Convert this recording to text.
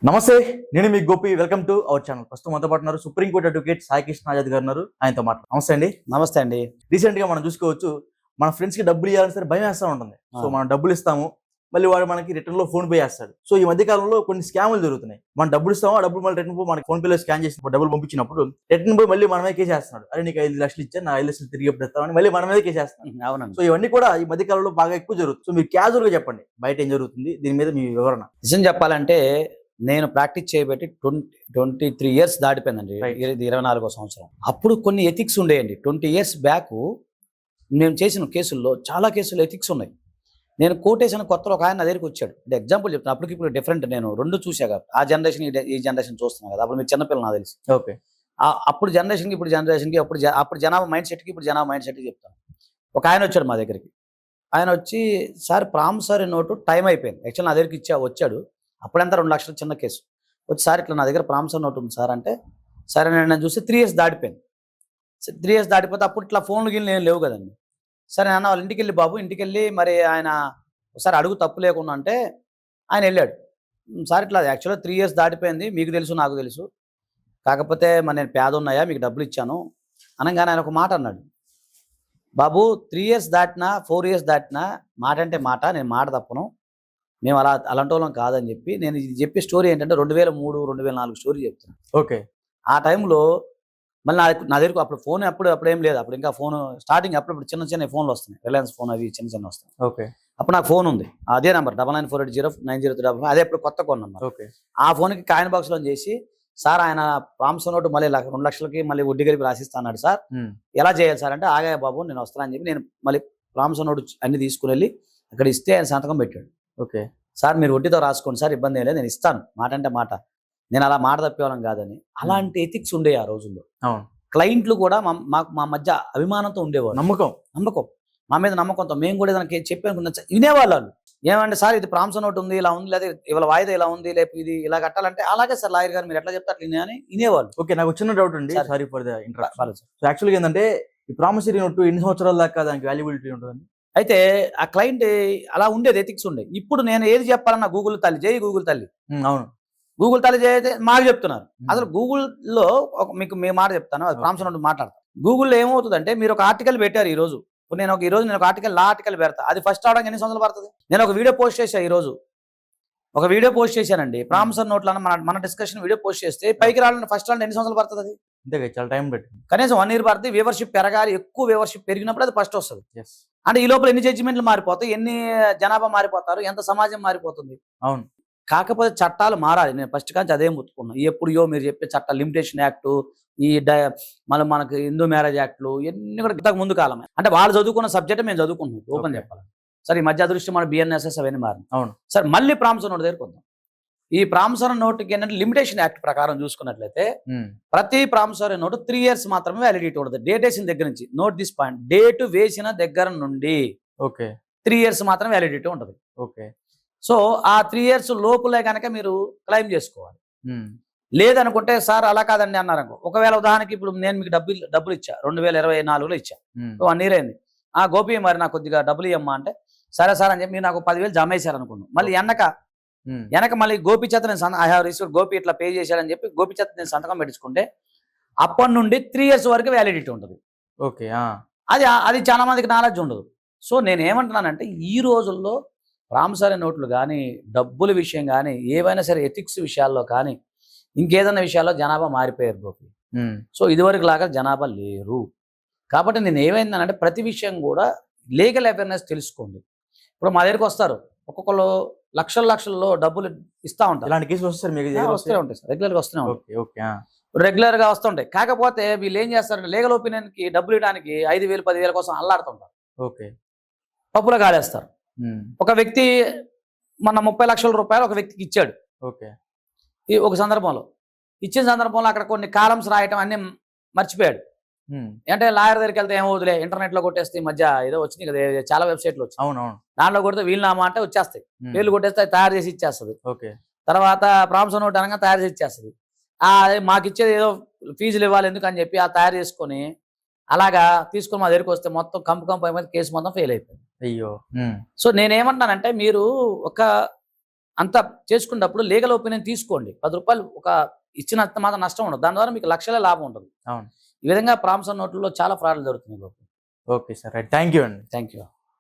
నమస్తే, నేను మీ Gopi. Welcome to our channel. ప్రస్తుతం మనతో పాటు ఉన్నారు సుప్రీంకోర్టు అడ్వకేట్ సాయి కృష్ణ ఆజాద్ గారు ఉన్నారు. ఆయనతో మాట్లాడు. నమస్తే అండి. నమస్తే అండి. రీసెంట్ గా మనం చూసుకోవచ్చు, మన ఫ్రెండ్స్ కి డబ్బులు ఇవ్వాలని సరే భయం వేస్తూ ఉంటుంది. సో మనం డబ్బులు ఇస్తాము, మళ్ళీ వాడు మనకి రిటర్న్ లో ఫోన్ పే చేస్తాడు. సో ఈ మధ్య కాలంలో కొన్ని స్కాములు జరుగుతున్నాయి. మనం డబ్బులు ఇస్తాము, ఆ డబ్బులు మళ్ళీ రిటర్న్ పో మనకి ఫోన్ పే లో స్కాన్ చేసి డబ్బులు పంపించినప్పుడు రిటర్న్ పోయి మళ్ళీ మనమే కేసేస్తున్నాడు. అరే నీకు 5 లక్షలు ఇచ్చాను, నా 5 లక్షలు తిరిగి ఎప్పుడు ఇస్తామని మళ్ళీ మన మీద కేసేస్తాను. అవునండి. సో ఇవన్నీ కూడా ఈ మధ్య కాలంలో బాగా ఎక్కువ జరుగుతుంది. సో మీరు క్యాజువల్ గా చెప్పండి, బయట ఏం జరుగుతుంది, దీని మీద మీ వివరణ. నిజం చెప్పాలంటే నేను ప్రాక్టీస్ చేయబట్టి 23 ఇయర్స్ దాటిపోయిందండి. Right. ఇది 24వ సంవత్సరం. అప్పుడు కొన్ని ఎథిక్స్ ఉండేయండి. 20 ఇయర్స్ బ్యాక్ నేను చేసిన కేసుల్లో చాలా కేసులు ఎథిక్స్ ఉన్నాయి. నేను కోటేషన్ కొత్తలో ఒక ఆయన నా దగ్గరికి వచ్చాడు. అంటే ఎగ్జాంపుల్ చెప్తాను, అప్పటికి ఇప్పుడు డిఫరెంట్. నేను రెండు చూసాగా, ఆ జనరేషన్ ఈ జనరేషన్ చూస్తున్నాను కదా. అప్పుడు మీరు చిన్నపిల్లలు నాకు తెలిసి. ఓకే. అప్పుడు జనరేషన్కి ఇప్పుడు జనరేషన్కి అప్పుడు జనాభా మైండ్ సెట్కి ఇప్పుడు జనాభా మైండ్ సెట్కి చెప్తాను. ఒక ఆయన వచ్చాడు మా దగ్గరికి. ఆయన వచ్చి, సార్ ప్రామిసరీ నోటు టైం అయిపోయింది. యాక్చువల్ నా దగ్గరికి వచ్చాడు. అప్పుడంతా 2 లక్షల చిన్న కేసు. వచ్చి, సార్ ఇట్లా నా దగ్గర ప్రామిసరీ నోట్ ఉంది సార్ అంటే, సరే నేను చూస్తే 3 ఇయర్స్ దాటిపోయింది. 3 ఇయర్స్ దాటిపోతే అప్పుడు ఇట్లా ఫోన్లు గిన్నెలు ఏం లేవు కదండి. సరే నాన్న వాళ్ళ ఇంటికి వెళ్ళి బాబు, ఇంటికి వెళ్ళి మరి ఆయన ఒకసారి అడుగు తప్పు లేకుండా అంటే ఆయన వెళ్ళాడు. సార్ ఇట్లా యాక్చువల్గా 3 ఇయర్స్ దాటిపోయింది, మీకు తెలుసు నాకు తెలుసు, కాకపోతే మరి నేను పేద ఉన్నాయా మీకు డబ్బులు ఇచ్చాను అనగానే ఆయన ఒక మాట అన్నాడు. బాబు 3 ఇయర్స్ దాటినా 4 ఇయర్స్ దాటినా మాట అంటే మాట, నేను మాట తప్పను, మేము అలాంటి వాళ్ళం కాదని చెప్పి నేను ఇది చెప్పే స్టోరీ ఏంటంటే 2003, 2004 స్టోరీ చెప్తున్నాను. ఓకే. ఆ టైంలో మళ్ళీ నా దగ్గరకు అప్పుడు ఫోన్ అప్పుడేం లేదు. అప్పుడు ఇంకా ఫోన్ స్టార్టింగ్ అప్పుడు చిన్న చిన్న ఫోన్లు వస్తున్నాయి, రిలయన్స్ ఫోన్ అవి చిన్న వస్తున్నాయి. ఓకే. అప్పుడు నాకు ఫోన్ ఉంది, అదే నెంబర్ 9948090355, అదే ఇప్పుడు కొత్త కొన్న నెంబర్. ఓకే. ఆ ఫోన్కి కాయిన్ బాక్స్లో చేసి, సార్ ఆయన ప్రామిసరీ నోటు మళ్ళీ 2 లక్షలకి మళ్ళీ వడ్డీ కలిపి రాసిస్తా అన్నాడు సార్, ఎలా చేయాలి సార్ అంటే, ఆగా బాబు నేను వస్తానని చెప్పి నేను మళ్ళీ ప్రామిసరీ నోటు అన్ని తీసుకుని వెళ్ళి అక్కడ ఇస్తే ఆయన సంతకం పెట్టాడు. ఓకే. సార్ మీరు వడ్డీతో రాసుకోండి సార్, ఇబ్బంది ఏం లేదు, నేను ఇస్తాను, మాట అంటే మాట, నేను అలా మాట తప్పేవాళ్ళం కాదని. అలాంటి ఎథిక్స్ ఉండే ఆ రోజుల్లో. అవును. క్లయింట్లు కూడా మా మధ్య అభిమానంతో ఉండేవారు. నమ్మకం మా మీద నమ్మకంతో మేము కూడా ఏదైనా చెప్పాను వినేవాళ్ళు. ఏమంటే సార్ ఇది ప్రామిసరీ నోట్ ఉంది, ఇలా ఉంది, లేదా ఇవాళ వాయిదా ఇలా ఉంది, లేకపోతే ఇది ఇలా కట్టాలంటే, అలాగే సార్ లాయర్ గారు మీరు ఎట్లా చెప్తే అట్లా అని వినేవాళ్ళు. ఓకే. నాకు చిన్న డౌట్ అండి, sorry for the interruption. So యాక్చువల్గా ఏంటంటే, ఈ ప్రామిసరీ నోట్ ఎన్ని సంవత్సరాల దాకా దానికి వాల్యుబిలిటీ ఉంటుందండి? అయితే ఆ క్లయింట్ అలా ఉండేది, ఎథిక్స్ ఉండే. ఇప్పుడు నేను ఏది చెప్పాలన్నా గూగుల్ తల్లి జై గూగుల్ తల్లి, అవును, గూగుల్ తల్లి జై అయితే మాకు చెప్తున్నారు. అసలు గూగుల్లో మీకు మీ మాట చెప్తాను, అది ప్రామిసరీ నోట్ మాట్లాడతాను. గూగుల్లో ఏమవుతుందంటే, మీరు ఒక ఆర్టికల్ పెట్టారు ఈ రోజు, నేను ఒక ఆర్టికల్ పెడతా, అది ఫస్ట్ అవడానికి ఎన్ని సంవత్సరాలు పడుతుంది? నేను ఒక వీడియో పోస్ట్ చేశాను ఈ రోజు, ఒక వీడియో పోస్ట్ చేశానండి ప్రామిసరీ నోట్లను మన డిస్కషన్ వీడియో పోస్ట్ చేస్తే పైకి రావాలని ఫస్ట్ రావడానికి ఎన్ని సంవత్సరాలు పడుతుంది? అది అంతే, చాలా టైం పట్టింది. కనీసం 1 ఇయర్ పడుతుంది. వ్యూవర్షిప్ పెరగాలి, ఎక్కువ వ్యూవర్షిప్ పెరిగినప్పుడు అది ఫస్ట్ వస్తుంది. ఎస్. అంటే ఈ లోపల ఎన్ని జడ్జిమెంట్లు మారిపోతాయి, ఎన్ని జనాభా మారిపోతారు, ఎంత సమాజం మారిపోతుంది. అవును. కాకపోతే చట్టాలు మారాలి. నేను ఫస్ట్ కానీ అదే ముట్టుకున్నాను. ఎప్పుడో మీరు చెప్పే చట్టాలు, లిమిటేషన్ యాక్ట్, ఈ మళ్ళీ మనకు హిందూ మ్యారేజ్ యాక్ట్లు, ఇవన్నీ కూడా ఇంతకు ముందు కాలమే. అంటే వాళ్ళు చదువుకున్న సబ్జెక్ట్ మేము చదువుకుంటున్నాం, ఓపెన్ చెప్పాలి. సరే ఈ మధ్య అదృష్టి మన బిఎన్ఎస్ఎస్ అవన్నీ మారింది. అవును. సరే మళ్ళీ ప్రామిసరీ నోట్ దగ్గరకు వద్దాం. ఈ ప్రామిసరీ నోట్కి ఏంటంటే, లిమిటేషన్ యాక్ట్ ప్రకారం చూసుకున్నట్లయితే ప్రతి ప్రామిసరీ నోటు 3 ఇయర్స్ మాత్రమే వ్యాలిడిటీ ఉంటుంది. డేట్ వేసిన దగ్గర నుంచి, నోట్ దిస్ పాయింట్, డేట్ వేసిన దగ్గర నుండి ఓకే 3 ఇయర్స్ మాత్రం వ్యాలిడిటీ ఉంటుంది. ఓకే. సో ఆ 3 ఇయర్స్ లోపులే కనుక మీరు క్లెయిమ్ చేసుకోవాలి. లేదనుకుంటే సార్ అలా కాదండి అన్నారు. ఒకవేళ ఉదాహరణకి ఇప్పుడు నేను మీకు డబ్బులు ఇచ్చా, 2024లో ఇచ్చా, 1 ఇయర్ అయింది. గోపి మరి నాకు కొద్దిగా డబ్బులు ఇవ్వమ్మా అంటే, సరే సార్ అని చెప్పి మీరు నాకు 10,000 జమ వేశారు అనుకున్నాను. మళ్ళీ వెనక మళ్ళీ గోపి చేత నేను ఐ హావ్ రిసీవ్డ్, గోపి ఇట్లా పే చేశాడని చెప్పి గోపి చేత నేను సంతకం పెట్టించుకుంటే అప్పటి నుండి 3 ఇయర్స్ వరకు వ్యాలిడిటీ ఉంటుంది. ఓకే. అది చాలా మందికి నాలెడ్జ్ ఉండదు. సో నేను ఏమంటున్నానంటే, ఈ రోజుల్లో ప్రామిసరీ నోట్లు కానీ, డబ్బుల విషయం కానీ, ఏవైనా సరే ఎథిక్స్ విషయాల్లో కానీ, ఇంకేదైనా విషయాల్లో జనాభా మారిపోయారు గోపి. సో ఇదివరకు లాగా జనాభా లేరు. కాబట్టి నేను ఏమైందనంటే, ప్రతి విషయం కూడా లీగల్ అవేర్నెస్ తెలుసుకోండి. ఇప్పుడు మా దగ్గరికి వస్తారు, ఒక్కొక్కరు లక్షల్లో డబ్బులు ఇస్తూ ఉంటారు. ఇలాంటి కేసులు వస్తాయి వస్తూనే ఉంటాయి సార్, రెగ్యులర్గా వస్తూనే ఉంటాయి. ఓకే. రెగ్యులర్గా వస్తుంటాయి. కాకపోతే వీళ్ళు ఏం చేస్తారంటే, లీగల్ ఒపీనియన్కి డబ్బులు ఇవ్వడానికి 5,000, 10,000 కోసం అల్లాడుతుంటారు. ఓకే. పప్పులో కాలేస్తారు. ఒక వ్యక్తి మన 30 లక్షల రూపాయలు ఒక వ్యక్తికి ఇచ్చాడు. ఓకే. ఈ ఒక సందర్భంలో ఇచ్చిన సందర్భంలో అక్కడ కొన్ని కాలమ్స్ రాయటం అన్ని మర్చిపోయాడు. అంటే లాయర్ దగ్గరికి వెళ్తే ఏమవుతులే, ఇంటర్నెట్ లో కొట్టేస్తే ఈ మధ్య ఏదో వచ్చినాయి కదా, చాలా వెబ్సైట్లు వచ్చాయి. అవునవును. దాంట్లో కొడితే వీలునామా అంటే వచ్చేస్తాయి, పేర్లు కొట్టేస్తే తయారు చేసి ఇచ్చేస్తుంది. ఓకే. తర్వాత ప్రామిసరీ నోట్ అనగా తయారు చేసి ఇచ్చేస్తుంది. మాకు ఇచ్చేది ఏదో ఫీజులు ఇవ్వాలి ఎందుకు అని చెప్పి తయారు చేసుకొని అలాగా తీసుకొని మా దగ్గరికి వస్తే మొత్తం కంపు అయిపోయింది, కేసు మొత్తం ఫెయిల్ అయిపోయింది. అయ్యో. సో నేనేమంటానంటే, మీరు ఒక అంతా చేసుకున్నప్పుడు లీగల్ ఒపీనియన్ తీసుకోండి. 10 రూపాయలు ఒక ఇచ్చినంత మాత్రం నష్టం ఉండదు. దాని ద్వారా మీకు లక్షల లాభం ఉంటుంది. అవును. ఈ విధంగా ప్రామిసరీ నోట్లలో చాలా ఫ్రాడ్లు జరుగుతున్నాయి. Okay sir, right, thank you అండి. Thank you.